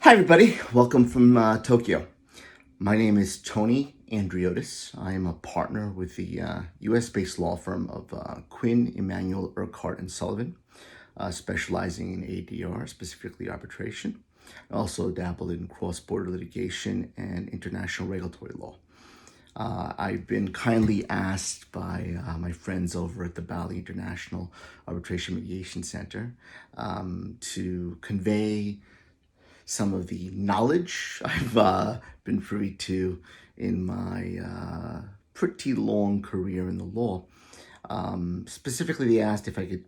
Hi, everybody. Welcome from Tokyo. My name is Tony Andriotis. I am a partner with the US-based law firm of Quinn Emanuel, and Sullivan, specializing in ADR, specifically arbitration. I also dabble in cross-border litigation and international regulatory law. I've been kindly asked by my friends over at the Bali International Arbitration Mediation Center to convey some of the knowledge I've been privy to in my pretty long career in the law. Specifically, they asked if I could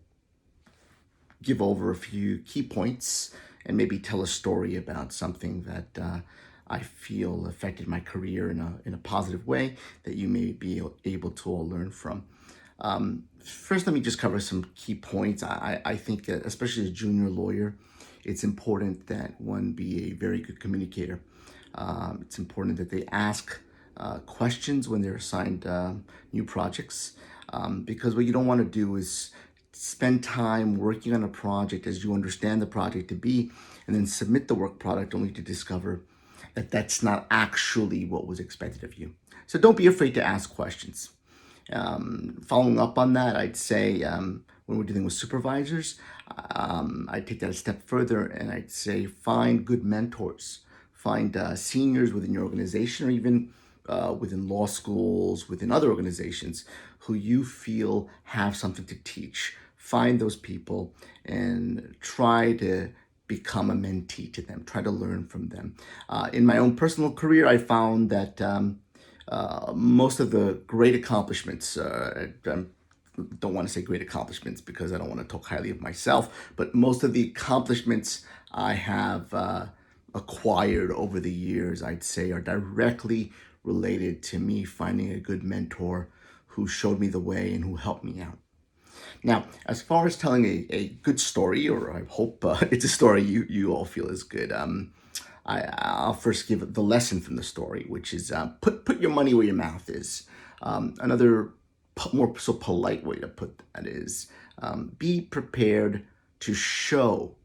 give over a few key points and maybe tell a story about something that I feel affected my career in a positive way that you may be able to all learn from. First, let me just cover some key points. I think, especially as a junior lawyer, it's important that one be a very good communicator. It's important that they ask questions when they're assigned new projects, because what you don't want to do is spend time working on a project as you understand the project to be, and then submit the work product only to discover that that's not actually what was expected of you. So don't be afraid to ask questions. Following up on that, I'd say when we're dealing with supervisors, I'd take that a step further and I'd say find good mentors. Find seniors within your organization or even within law schools, within other organizations who you feel have something to teach. Find those people and try to become a mentee to them. Try to learn from them. In my own personal career, I found that most of the great accomplishments, don't want to say great accomplishments because I don't want to talk highly of myself, but most of the accomplishments I have acquired over the years, I'd say, are directly related to me finding a good mentor who showed me the way and who helped me out. Now, as far as telling a good story, or I hope it's a story you all feel is good, I'll first give the lesson from the story, which is put your money where your mouth is. Another more so polite way to put that is be prepared to show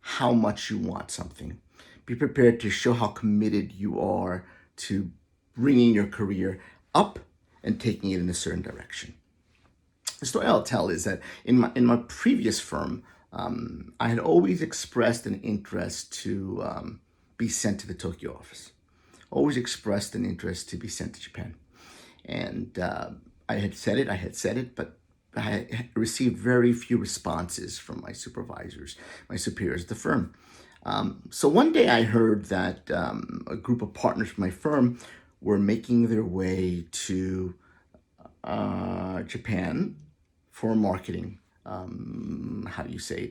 how much you want something. Be prepared to show how committed you are to bringing your career up and taking it in a certain direction. The story I'll tell is that in my previous firm, I had always expressed an interest to be sent to the Tokyo office. Always expressed an interest to be sent to Japan. And I had said it, but I received very few responses from my supervisors, my superiors at the firm. So one day I heard that a group of partners from my firm were making their way to Japan for a marketing,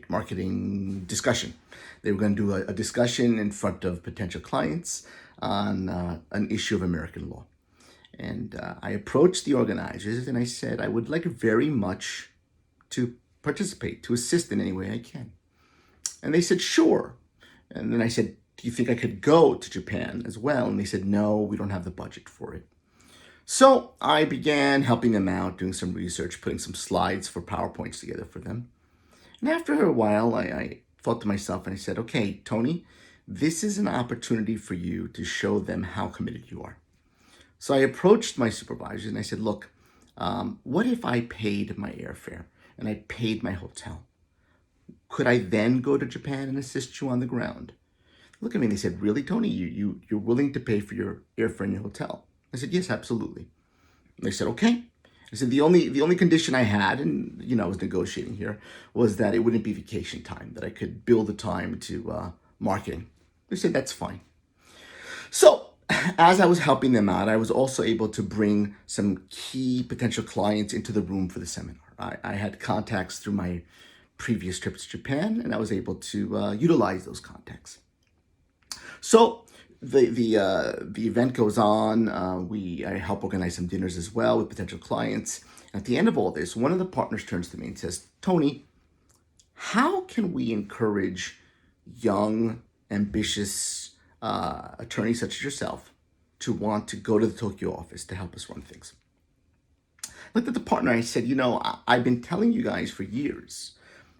marketing discussion. They were going to do a discussion in front of potential clients on an issue of American law. And I approached the organizers and I said, I would like very much to participate, to assist in any way I can. And they said, sure. And then I said, do you think I could go to Japan as well? And they said, no, we don't have the budget for it. So I began helping them out, doing some research, putting some slides for PowerPoints together for them. And after a while, I thought to myself and I said, okay, Tony, this is an opportunity for you to show them how committed you are. So I approached my supervisors and I said, look, what if I paid my airfare and I paid my hotel? Could I then go to Japan and assist you on the ground? Look at me and they said, really, Tony, you're willing to pay for your airfare and your hotel? I said, yes, absolutely. And they said, okay. I said, the only condition I had, and I was negotiating here, was that it wouldn't be vacation time, that I could bill the time to marketing. They said, that's fine. So as I was helping them out, I was also able to bring some key potential clients into the room for the seminar. I had contacts through my previous trips to Japan, and I was able to utilize those contacts. So the event goes on. I help organize some dinners as well with potential clients. At the end of all this, one of the partners turns to me and says, Tony, how can we encourage young, ambitious attorneys such as yourself to want to go to the Tokyo office to help us run things? I looked at the partner and I said, I've been telling you guys for years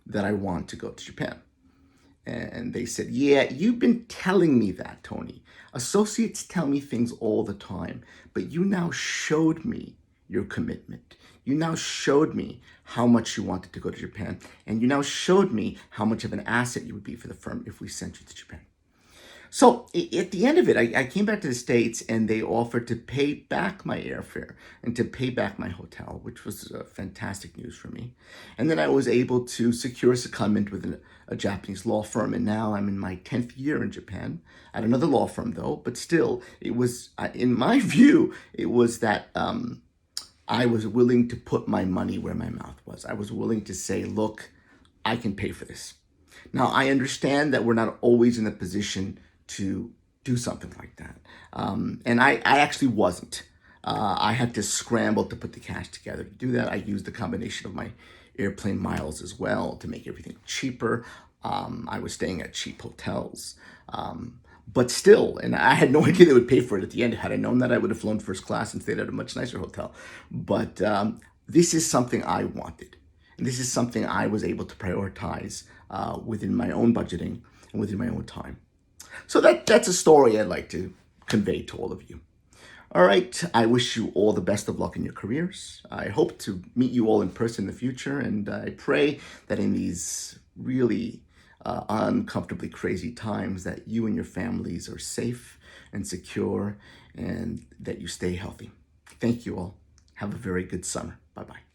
that I want to go to Japan. And they said, yeah, you've been telling me that, Tony. Associates tell me things all the time, but you now showed me your commitment. You now showed me how much you wanted to go to Japan, and you now showed me how much of an asset you would be for the firm if we sent you to Japan. So at the end of it, I came back to the States and they offered to pay back my airfare and to pay back my hotel, which was fantastic news for me. And then I was able to secure a secondment with a Japanese law firm. And now I'm in my 10th year in Japan at another law firm, though. But still, it was, in my view, it was that I was willing to put my money where my mouth was. I was willing to say, look, I can pay for this. Now, I understand that we're not always in a position to do something like that. And I actually wasn't. I had to scramble to put the cash together to do that. I used the combination of my airplane miles as well to make everything cheaper. I was staying at cheap hotels. But still, and I had no idea they would pay for it at the end. Had I known that, I would have flown first class and stayed at a much nicer hotel. But this is something I wanted. And this is something I was able to prioritize within my own budgeting and within my own time. So that's a story I'd like to convey to all of you. All right, I wish you all the best of luck in your careers. I hope to meet you all in person in the future, and I pray that in these really uncomfortably crazy times that you and your families are safe and secure and that you stay healthy. Thank you all. Have a very good summer. Bye-bye.